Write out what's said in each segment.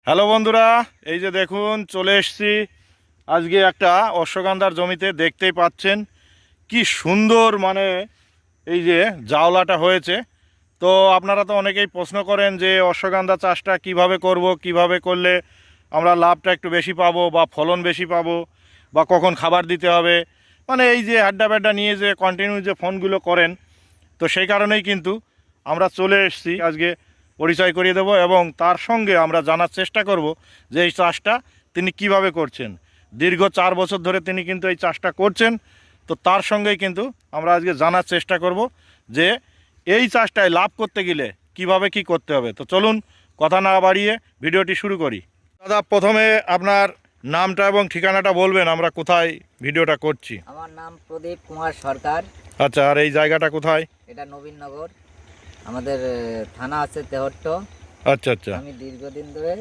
Hello বন্ধুরা, এই যে দেখুন চলে এসেছি আজকে একটা অশ্বগন্ধার জমিতে। দেখতেই পাচ্ছেন কি সুন্দর এই যে জাওলাটা হয়েছে। তো আপনারা তো অনেকেই প্রশ্ন করেন যে অশ্বগন্ধা চাষটা কিভাবে করব, কিভাবে করলে আমরা লাভটা একটু বেশি পাবো বা ফলন বেশি পাবো বা কখন খাবার দিতে হবে, এই যে আড্ডা ব্যাড্ডা নিয়ে যে কন্টিনিউ যে ফোনগুলো করেন। তো সেই কারণেই কিন্তু আমরা চলে এসেছি আজকে পরিচয় করিয়ে দেব এবং তার সঙ্গে আমরা জানার চেষ্টা করব যে এই চাষটা তিনি কিভাবে করছেন। দীর্ঘ 4 বছর ধরে তিনি কিন্তু এই চাষটা করছেন। তো তার সঙ্গেই কিন্তু আমরা আজকে জানার চেষ্টা করব যে এই চাষটায় লাভ করতে গেলে কিভাবে কি করতে হবে। তো চলুন কথা না বাড়িয়ে ভিডিওটি শুরু করি। দাদা, প্রথমে আপনার নামটা এবং ঠিকানাটা বলবেন, আমরা কোথায় ভিডিওটা করছি। আমার নাম প্রদীপ কুমার সরকার। আচ্ছা, আর এই জায়গাটা কোথায়? এটা নবীননগর, আমাদের থানা আছে তেহট্ট। আচ্ছা আচ্ছা। আমি দীর্ঘদিন ধরে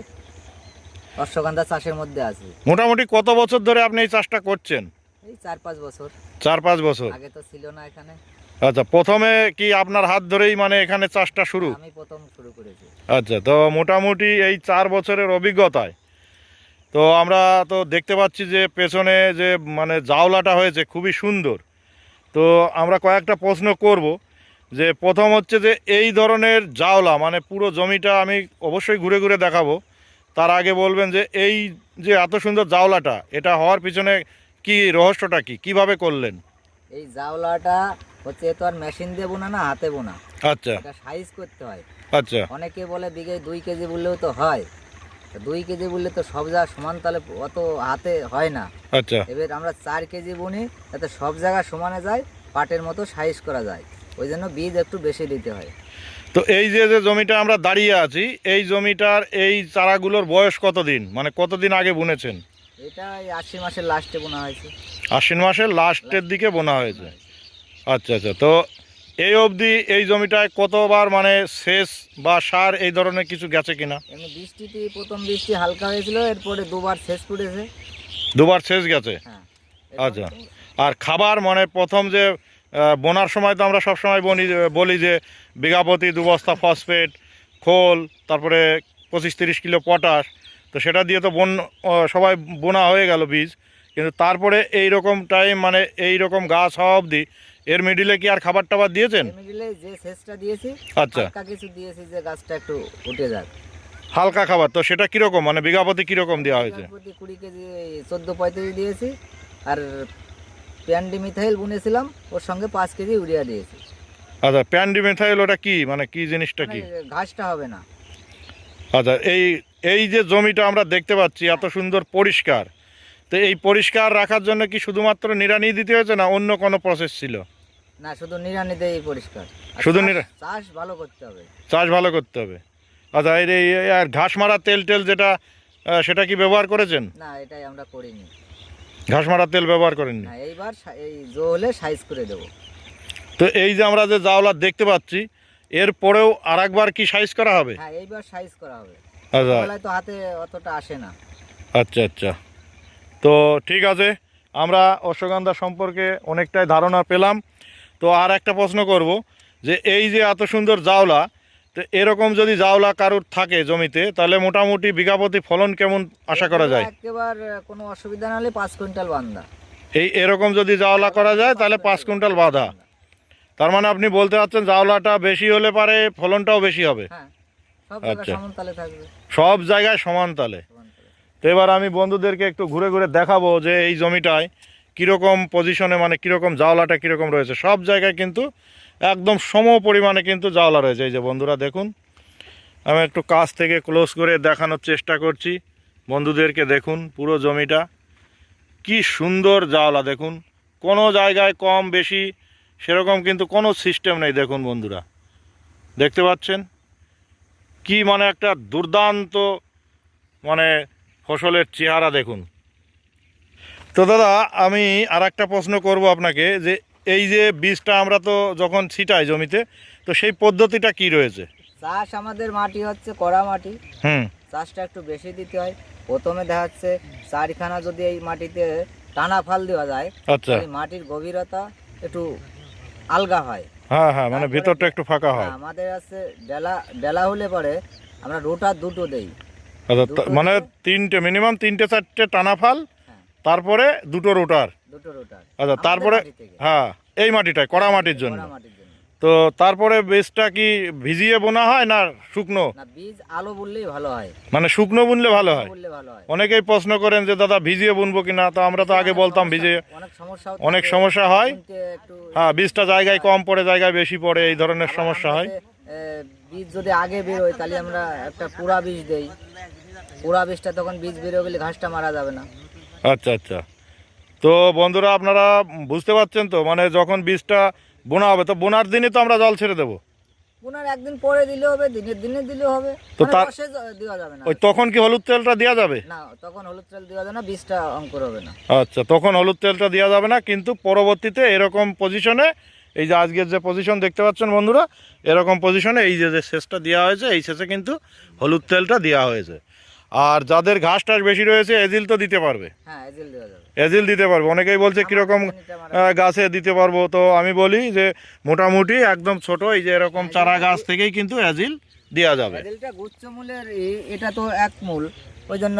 অশ্বগন্ধা চাষের মধ্যে আছি। মোটামুটি কত বছর ধরে আপনি এই চাষটা করছেন? এই 4-5 বছর। 4-5 বছর। আগে তো ছিল না এখানে। আচ্ছা, প্রথমে কি আপনার হাত ধরেই এখানে চাষটা শুরু? আমি প্রথম শুরু করেছি। আচ্ছা, তো মোটামুটি এই 4 বছরের অভিজ্ঞতায় তো আমরা তো দেখতে পাচ্ছি যে পেছনে যে জাওলাটা হয়েছে খুবই সুন্দর। তো আমরা কয়েকটা প্রশ্ন করব। যে প্রথম হচ্ছে যে এই ধরনের জাওলা পুরো জমিটা আমি অবশ্যই ঘুরে ঘুরে দেখাবো। তার আগে বলবেন যে এই যে এত সুন্দর জাওলাটা, এটা হওয়ার পিছনে কি রহস্যটা, কিভাবে করলেন? এই জাওলাটা হচ্ছে তো আর মেশিন দিয়ে বোনা না, হাতে বোনা। আচ্ছা। এটা সাইজ করতে হয়। আচ্ছা। অনেকে বলে বিঘে 2 কেজি বললেও তো হয়। 2 কেজি বললে তো সব জায়গা সমান তালে অত হাতে হয় না। আচ্ছা। এবার আমরা 4 কেজি বুনি, যাতে সব জায়গা সমানে যায়, পাটের মতো সাইজ করা যায়। ওই জন্য বীজ একটু বেশি দিতে হয়। তো এই যে যে জমিটা আমরা দাঁড়িয়ে আছি, এই জমিটার এই চারাগুলোর বয়স কতদিন, কতদিন আগে বুনেছেন? এটা এই আশ্বিন মাসের লাস্টে বোনা হয়েছে। আশ্বিন মাসের লাস্টের দিকে বোনা হয়েছে। আচ্ছা আচ্ছা। তো এই অবধি এই জমিটায় কতবার সেচ বা সার এই ধরনের কিছু গেছে কিনা? এমনি বৃষ্টিতে প্রথম বৃষ্টি হালকা হয়েছিল, এরপরে 2বার সেচ পড়েছে। 2বার সেচ গেছে। হ্যাঁ। আচ্ছা। আর খাবার প্রথম যে বোনার সময় তো আমরা সবসময় বলি যে বিঘা প্রতি 2 বস্তা ফসফেট, খোল, তারপরে 25-30 কিলো পটাশ। তো সেটা দিয়ে তো সবাই বোনা হয়ে গেল বীজ, কিন্তু তারপরে এই রকম টাইম এই রকম গাছ হওয়া অবধি এর মিডিলে কি আর খাবার টাবার দিয়েছেন? মিডিলে যে সেচটা দিয়েছি, আচ্ছা, হালকা কিছু দিয়েছি যে গাছটা একটু উঠে যাক। হালকা খাবার। তো সেটা কীরকম বিঘা প্রতি কীরকম দেওয়া হয়েছে? প্রতি 20 কেজি 14-35 দিয়েছি। আর প্যান্ডিমিথাইল বুনেছিলাম, ওর সঙ্গে 5 কেজি ইউরিয়া দিয়েছি। আচ্ছা, প্যান্ডিমিথাইল ওটা কি কি জিনিসটা কি? ঘাসটা হবে না। আচ্ছা, এই যে জমিটা আমরা দেখতে পাচ্ছি এত সুন্দর পরিষ্কার, তো এই পরিষ্কার রাখার জন্য কি শুধুমাত্র নিড়ানি দিতে হয়েছে না অন্য কোনো প্রসেস ছিল? না, শুধু নিড়ানিতে এই পরিষ্কার। শুধু চাষ ভালো করতে হবে। চাষ ভালো করতে হবে। আচ্ছা, আর ঘাস মারা তেল যেটা, সেটা কি ব্যবহার করেছেন? না, এটাই আমরা করিনি। ঘাস মারা তেল ব্যবহার করেননি? না, এইবার এই জো হলে সাইজ করে দেব। তো এই যে আমরা যে জাওলা দেখতে পাচ্ছি, এর পরেও আর একবার কি সাইজ করা হবে? হ্যাঁ, এইবার সাইজ করা হবে। আচ্ছা। তাহলে তো হাতে অতটা আসে না। আচ্ছা আচ্ছা। তো ঠিক আছে, আমরা অশ্বগন্ধা সম্পর্কে অনেকটাই ধারণা পেলাম। তো আর একটা প্রশ্ন করব যে এই যে এত সুন্দর জাওলা, তো এরকম যদি জাওলা কারোর থাকে জমিতে, তাহলে মোটামুটি বিঘা প্রতি ফলন কেমন আশা করা যায়? একেবারে কোনো অসুবিধা না হলে 5 কুইন্টাল বান্দা। এরকম যদি জাওলা করা যায় তাহলে 5 কুইন্টাল বাঁধা। তার আপনি বলতে চাচ্ছেন জাওলাটা বেশি হলে পারে ফলনটাও বেশি হবে? হ্যাঁ, সব জায়গায় সমান তালে থাকবে। সব জায়গায় সমান তালে। তো এবার আমি বন্ধুদেরকে একটু ঘুরে ঘুরে দেখাবো যে এই জমিটায় কীরকম পজিশনে কীরকম জাওলাটা কীরকম রয়েছে। সব জায়গায় কিন্তু একদম সম পরিমাণে কিন্তু জাওলা রয়েছে। এই যে বন্ধুরা দেখুন, আমি একটু কাছ থেকে ক্লোজ করে দেখানোর চেষ্টা করছি বন্ধুদেরকে। দেখুন পুরো জমিটা কি সুন্দর জাওলা। দেখুন কোনো জায়গায় কম বেশি সেরকম কিন্তু কোনো সিস্টেম নেই। দেখুন বন্ধুরা, দেখতে পাচ্ছেন কি একটা দুর্দান্ত ফসলের চেহারা দেখুন। তো দাদা, আমি আর একটা প্রশ্ন করব আপনাকে যে এই যে বীজটা আমরা তো যখন ছিটাই জমিতে, তো সেই পদ্ধতিটা কি রয়েছে? চাষ আমাদের মাটি হচ্ছে কড়া মাটি। চাষটা একটু বেশি দিতে হয়। প্রথমে দেখা যাচ্ছে 4খানা যদি এই মাটিতে টানা ফাল দেওয়া যায়, আচ্ছা, মাটির গভীরতা একটু আলগা হয়। হ্যাঁ হ্যাঁ, ভিতরটা একটু ফাঁকা হয়। আমাদের আছে ডেলা হলে পরে আমরা রোটার দুটো দেই। আচ্ছা দুটো মানে দিয়ে- মিনিমাম 3-4টে টানা ফাল, হ্যাঁ, তারপরে 2টো রোটার। দুটো রোটার। আচ্ছা আমাদের তারপরে মাটি থেকে, হ্যাঁ এই মাটিটায় কড়া মাটির জন্য। কড়া মাটির জন্য। তো তারপরে বীজটা কি ভিজিয়ে বোনা হয় না শুকনো? না, বীজ আলো বললেই ভালো হয়, মানে শুকনো বুনলে ভালো হয়। বললে ভালো হয়। অনেকেই প্রশ্ন করেন যে দাদা ভিজিয়ে বুনবো কিনা, তো আমরা তো আগে অনেক বলতাম সমস্যা- ভিজিয়ে, অনেক সমস্যা অনেক সমস্যা হয়। একটু হ্যাঁ বীজটা জায়গায় কম পড়ে, জায়গায় বেশি পড়ে, এই ধরনের আবার সমস্যা আমরা হয়। যে, বীজ যদি আগে বেরোয় তাহলে আমরা একটা পুরা বীজ দেই, পুরা বীজটা তখন বীজ বেরোয় গেলে ঘাসটা মারা যাবে না। আচ্ছা আচ্ছা। তো বন্ধুরা আপনারা বুঝতে পারছেন তো, মানে যখন বীজটা বোনা হবে, তো বোনার দিনই তো আমরা জল ছেড়ে দেবো। পুনার একদিন পরে দিলে হবে, দিনের দিনে দিলে হবে, তো মানে তার- রসে দেওয়া যাবে না। ওই তখন কি হলুদ তেলটা দেওয়া যাবে? না, তখন হলুদ তেল দেওয়া যাবে না, বীজটা অঙ্কুর হবে না। আচ্ছা তখন হলুদ তেলটা দেওয়া যাবে না, কিন্তু পরবর্তীতে এরকম পজিশনে, এই যে আজকের যে পজিশন দেখতে পাচ্ছেন বন্ধুরা, এরকম পজিশনে এই যে সেচটা দেওয়া হয়েছে, এই সেচে কিন্তু হলুদ তেলটা দেওয়া হয়েছে। আর যাদের ঘাস টাস বেশি রয়েছে এজিল তো দিতে পারবে, হ্যাঁ, এজিল দেওয়া যাবে। এজিল দিতে পারবে। অনেকেই বলছে কীরকম গাছে দিতে পারবো, তো আমি বলি যে মোটামুটি একদম ছোট এই যে এরকম চারা গাছ থেকেই কিন্তু এজিল দেওয়া যাবে। এজিলটা গুচ্ছমূলের, এটা তো এক মূল, ওই জন্য।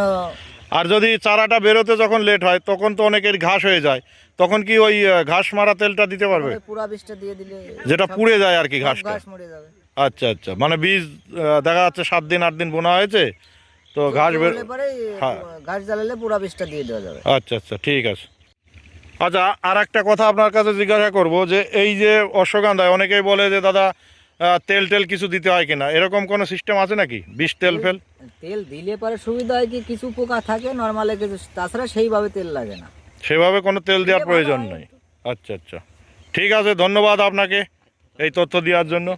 আর যদি চারাটা বেরোতে যখন লেট হয় তখন তো অনেকের ঘাস হয়ে যায়, তখন কি ওই ঘাস মারা তেলটা দিতে পারবে? ওই পুরা বীজটা দিয়ে দিলে যেটা সব- পুড়ে যায় আর কি সব ঘাসটা। ঘাস মরে যাবে। আচ্ছা আচ্ছা, মানে বীজ দেখা যাচ্ছে 7 দিন 8 দিন বোনা হয়েছে, তো ঘাস বের। হলে পরে হ্যাঁ। ঘাস জ্বালালে পুরা বীজটা দিয়ে দেওয়া যাবে। আচ্ছা আচ্ছা ঠিক আছে। আচ্ছা আর একটা কথা আপনার কাছে জিজ্ঞাসা করব, যে এই যে অশ্বগন্ধায় অনেকেই বলে যে দাদা তেল টেল কিছু দিতে হয় কিনা, এরকম কোনো সিস্টেম আছে নাকি? বিষ তেল ফেল তেল দিলে পরে সুবিধা হয় কি, কিছু পোকা থাকে নর্মালে কিছু, তাছাড়া সেইভাবে তেল লাগে না। সেভাবে কোনো তেল দেওয়ার দিলে ভালো প্রয়োজন হয় নেই। আচ্ছা আচ্ছা ঠিক আছে, ধন্যবাদ আপনাকে এই তথ্য দেওয়ার জন্য।